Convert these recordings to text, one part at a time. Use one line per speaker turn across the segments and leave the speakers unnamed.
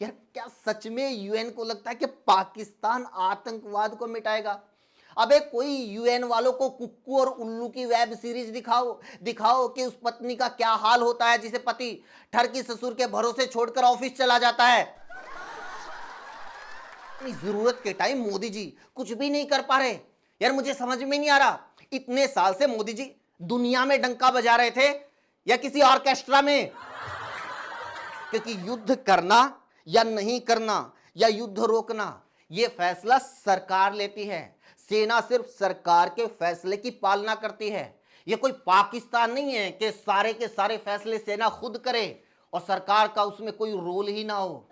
यार क्या सच में यूएन को लगता है कि पाकिस्तान आतंकवाद को मिटाएगा? अबे कोई यूएन वालों को कुक्कू और उल्लू की वेब सीरीज दिखाओ, दिखाओ कि उस पत्नी का क्या हाल होता है जिसे पति ठरकी ससुर के भरोसे छोड़कर ऑफिस चला जाता है। जरूरत के टाइम मोदी जी कुछ भी नहीं कर पा रहे। यार मुझे समझ में नहीं आ रहा, इतने साल से मोदी जी दुनिया में डंका बजा रहे थे या किसी ऑर्केस्ट्रा में? क्योंकि युद्ध करना या नहीं करना या युद्ध रोकना यह फैसला सरकार लेती है। सेना सिर्फ सरकार के फैसले की पालना करती है। यह कोई पाकिस्तान नहीं है कि सारे के सारे फैसले सेना खुद करे और सरकार का उसमें कोई रोल ही ना हो।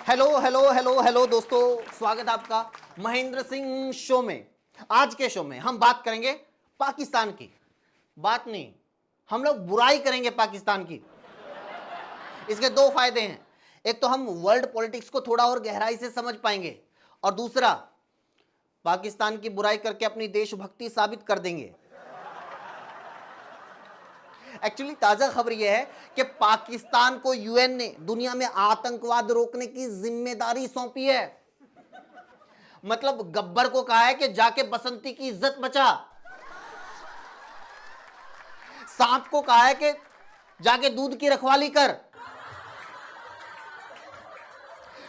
हेलो हेलो हेलो हेलो दोस्तों, स्वागत है आपका महेंद्र सिंह शो में। आज के शो में हम बात करेंगे पाकिस्तान की। बात नहीं, हम लोग बुराई करेंगे पाकिस्तान की। इसके दो फायदे हैं, एक तो हम वर्ल्ड पॉलिटिक्स को थोड़ा और गहराई से समझ पाएंगे और दूसरा पाकिस्तान की बुराई करके अपनी देशभक्ति साबित कर देंगे। एक्चुअली ताजा खबर यह है कि पाकिस्तान को यूएन ने दुनिया में आतंकवाद रोकने की जिम्मेदारी सौंपी है। मतलब गब्बर को कहा है कि जाके बसंती की इज्जत बचा, सांप को कहा है कि जाके दूध की रखवाली कर।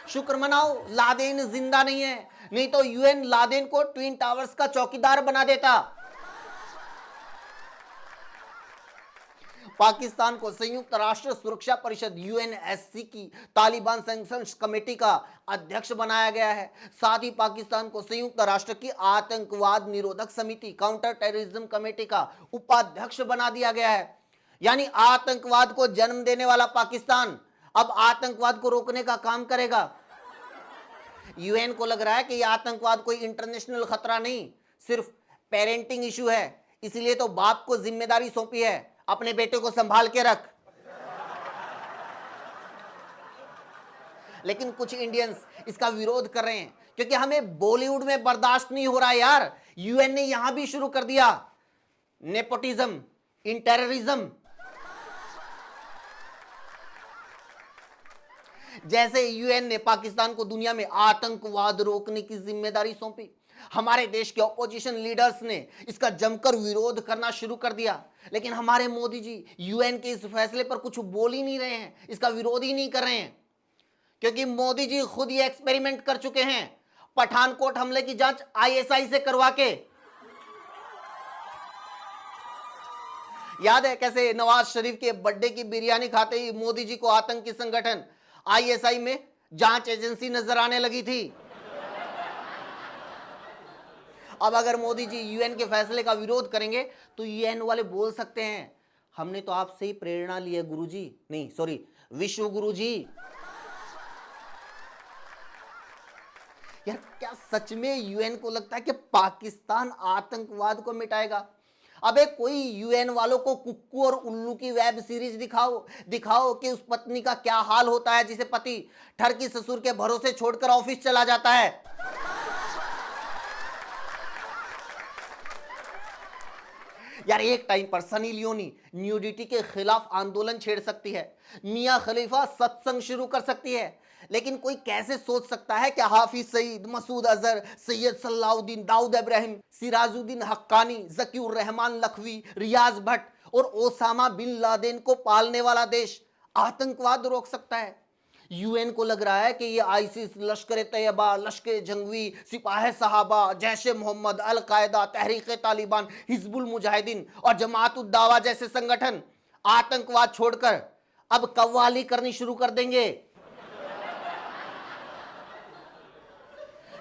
शुक्र मनाओ लादेन जिंदा नहीं है, नहीं तो यूएन लादेन को ट्विन टावर्स का चौकीदार बना देता। पाकिस्तान को संयुक्त राष्ट्र सुरक्षा परिषद यूएनएससी की तालिबान सैंक्शंस कमेटी का अध्यक्ष बनाया गया है। साथ ही पाकिस्तान को संयुक्त राष्ट्र की आतंकवाद निरोधक समिति काउंटर टेररिज्म कमेटी का उपाध्यक्ष बना दिया गया है। यानी आतंकवाद को जन्म देने वाला पाकिस्तान अब आतंकवाद को रोकने का काम करेगा। यूएन को लग रहा है कि यह आतंकवाद कोई इंटरनेशनल खतरा नहीं, सिर्फ पेरेंटिंग इशू है। इसलिए तो बाप को जिम्मेदारी सौंपी है, अपने बेटे को संभाल के रख। लेकिन कुछ इंडियंस इसका विरोध कर रहे हैं क्योंकि हमें बॉलीवुड में बर्दाश्त नहीं हो रहा है। यार यूएन ने यहां भी शुरू कर दिया नेपोटिज्म इन टेररिज्म। जैसे यूएन ने पाकिस्तान को दुनिया में आतंकवाद रोकने की जिम्मेदारी सौंपी, हमारे देश के ऑपोजिशन लीडर्स ने इसका जमकर विरोध करना शुरू कर दिया। लेकिन हमारे मोदी जी यूएन के इस फैसले पर कुछ बोल ही नहीं रहे हैं, इसका विरोध ही नहीं कर रहे हैं, क्योंकि मोदी जी खुद ये एक्सपेरिमेंट कर चुके हैं पठानकोट हमले की जांच आईएसआई से करवा के। याद है कैसे नवाज शरीफ के बर्थडे की बिरयानी खाते ही मोदी जी को आतंकी संगठन आईएसआई में जांच एजेंसी नजर आने लगी थी। अब अगर मोदी जी यूएन के फैसले का विरोध करेंगे तो यूएन वाले बोल सकते हैं हमने तो आपसे ही प्रेरणा ली है गुरुजी, नहीं सॉरी विश्व गुरुजी। यार क्या सच में यूएन को लगता है कि पाकिस्तान आतंकवाद को मिटाएगा? अबे कोई यूएन वालों को कुक्कू और उल्लू की वेब सीरीज दिखाओ, दिखाओ कि उस पत्नी का क्या हाल होता है जिसे पति ठरकी ससुर के भरोसे छोड़कर ऑफिस चला जाता है। यार एक टाइम पर सनी लियोनी न्यूडिटी के खिलाफ आंदोलन छेड़ सकती है, मियां खलीफा सत्संग शुरू कर सकती है, लेकिन कोई कैसे सोच सकता है कि हाफिज सईद, मसूद अजहर, सैयद सलाउद्दीन, दाऊद इब्राहिम, सिराजुद्दीन हक्कानी, जकीउर रहमान लखवी, रियाज भट्ट और ओसामा बिन लादेन को पालने वाला देश आतंकवाद रोक सकता है? यूएन को लग रहा है कि ये आईसिस, लश्कर तैयबा, लश्कर जंगवी, सिपाही सहाबा, जैश ए मोहम्मद, अल कायदा, तहरीक तालिबान, हिजबुल मुजाहिदीन और जमात उद दावा जैसे संगठन आतंकवाद छोड़कर अब कव्वाली करनी शुरू कर देंगे।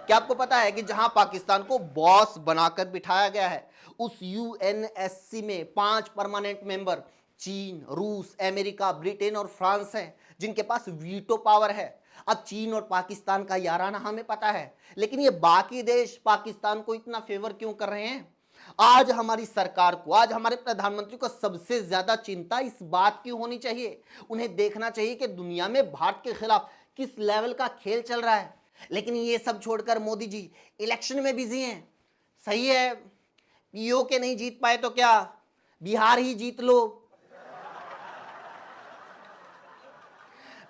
क्या आपको पता है कि जहां पाकिस्तान को बॉस बनाकर बिठाया गया है उस यूएनएससी में 5 परमानेंट मेंबर चीन, रूस, अमेरिका, ब्रिटेन और फ्रांस हैं, जिनके पास वीटो पावर है। अब चीन और पाकिस्तान का याराना हमें पता है, लेकिन ये बाकी देश पाकिस्तान को इतना फेवर क्यों कर रहे हैं? आज हमारी सरकार को, आज हमारे प्रधानमंत्री को सबसे ज्यादा चिंता इस बात की होनी चाहिए, उन्हें देखना चाहिए कि दुनिया में भारत के खिलाफ किस लेवल का खेल चल रहा है। लेकिन ये सब छोड़कर मोदी जी इलेक्शन में बिजी हैं। सही है, पीओके नहीं जीत पाए तो क्या बिहार ही जीत लो।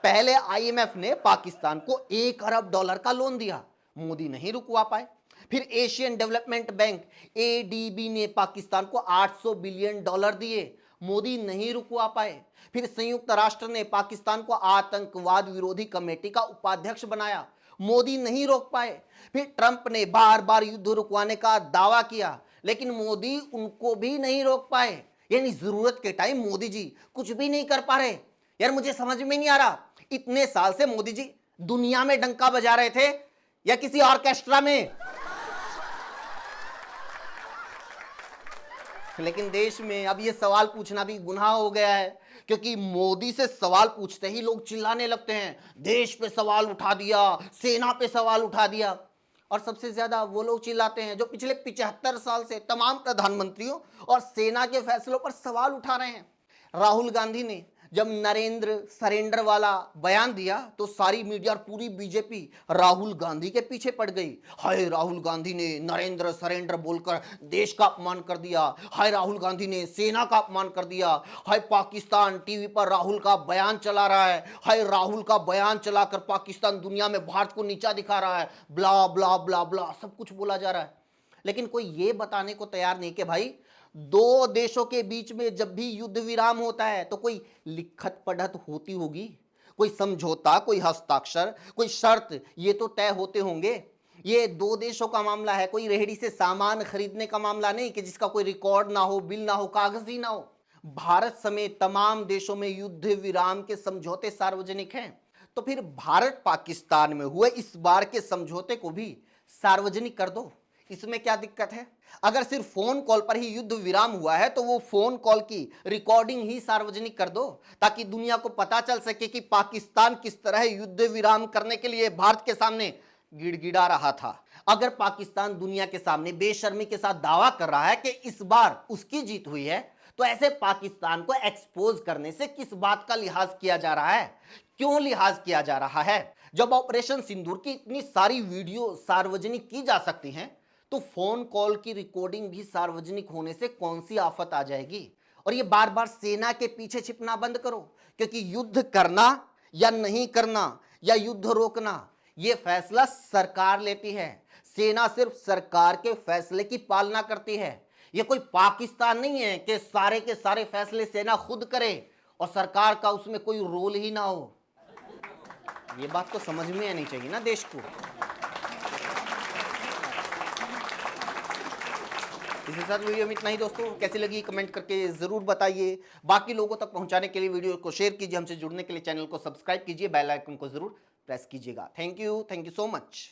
पहले आईएमएफ ने पाकिस्तान को $1 अरब का लोन दिया, मोदी नहीं रुकवा पाए। फिर एशियन डेवलपमेंट बैंक एडीबी ने पाकिस्तान को $800 बिलियन दिए, मोदी नहीं रुकवा पाए। फिर संयुक्त राष्ट्र ने पाकिस्तान को आतंकवाद विरोधी कमेटी का उपाध्यक्ष बनाया, मोदी नहीं रोक पाए। फिर ट्रंप ने बार बार युद्ध रुकवाने का दावा किया, लेकिन मोदी उनको भी नहीं रोक पाए। यानी जरूरत के टाइम मोदी जी कुछ भी नहीं कर पा रहे। यार मुझे समझ में नहीं आ रहा, इतने साल से मोदी जी दुनिया में डंका बजा रहे थे या किसी ऑर्केस्ट्रा में? लेकिन देश में अब ये सवाल पूछना भी गुनाह हो गया है, क्योंकि मोदी से सवाल पूछते ही लोग चिल्लाने लगते हैं, देश पे सवाल उठा दिया, सेना पे सवाल उठा दिया। और सबसे ज्यादा वो लोग चिल्लाते हैं जो पिछले 75 साल से तमाम प्रधानमंत्रियों और सेना के फैसलों पर सवाल उठा रहे हैं। राहुल गांधी ने जब नरेंद्र सरेंडर वाला बयान दिया तो सारी मीडिया और पूरी बीजेपी राहुल गांधी के पीछे पड़ गई। हाय राहुल गांधी ने नरेंद्र सरेंडर बोलकर देश का अपमान कर दिया, हाय राहुल गांधी ने सेना का अपमान कर दिया, हाय पाकिस्तान टीवी पर राहुल का बयान चला रहा है, हाय राहुल का बयान चलाकर पाकिस्तान दुनिया में भारत को नीचा दिखा रहा है, ब्ला ब्ला ब्ला ब्ला सब कुछ बोला जा रहा है। लेकिन कोई ये बताने को तैयार नहीं कि भाई दो देशों के बीच में जब भी युद्ध विराम होता है तो कोई लिखत पढ़त होती होगी, कोई समझौता, कोई हस्ताक्षर, कोई शर्त, ये तो तय होते होंगे। ये दो देशों का मामला है, कोई रेहड़ी से सामान खरीदने का मामला नहीं कि जिसका कोई रिकॉर्ड ना हो, बिल ना हो, कागज ही ना हो। भारत समेत तमाम देशों में युद्ध विराम के समझौते सार्वजनिक हैं, तो फिर भारत पाकिस्तान में हुए इस बार के समझौते को भी सार्वजनिक कर दो, इसमें क्या दिक्कत है? अगर सिर्फ फोन कॉल पर ही युद्ध विराम हुआ है तो वो फोन कॉल की रिकॉर्डिंग ही सार्वजनिक कर दो, ताकि दुनिया को पता चल सके कि पाकिस्तान किस तरह युद्ध विराम करने के लिए भारत के सामने गिड़गिड़ा रहा था। अगर पाकिस्तान दुनिया के सामने बेशर्मी के साथ दावा कर रहा है कि इस बार उसकी जीत हुई है, तो ऐसे पाकिस्तान को एक्सपोज करने से किस बात का लिहाज किया जा रहा है? क्यों लिहाज किया जा रहा है? जब ऑपरेशन सिंदूर की इतनी सारी वीडियो सार्वजनिक की जा सकती हैं, तो फोन कॉल की रिकॉर्डिंग भी सार्वजनिक होने से कौन सी आफत आ जाएगी? और ये बार बार सेना के पीछे छिपना बंद करो, क्योंकि युद्ध करना या नहीं करना या युद्ध रोकना ये फैसला सरकार लेती है। सेना सिर्फ सरकार के फैसले की पालना करती है। ये कोई पाकिस्तान नहीं है कि सारे के सारे फैसले सेना खुद करे और सरकार का उसमें कोई रोल ही ना हो। ये बात तो समझ में आनी चाहिए ना देश को। इसी साथ वीडियो में इतना ही दोस्तों, कैसी लगी कमेंट करके जरूर बताइए। बाकी लोगों तक पहुंचाने के लिए वीडियो को शेयर कीजिए, हमसे जुड़ने के लिए चैनल को सब्सक्राइब कीजिए, बेल आइकन को जरूर प्रेस कीजिएगा। Thank you so much.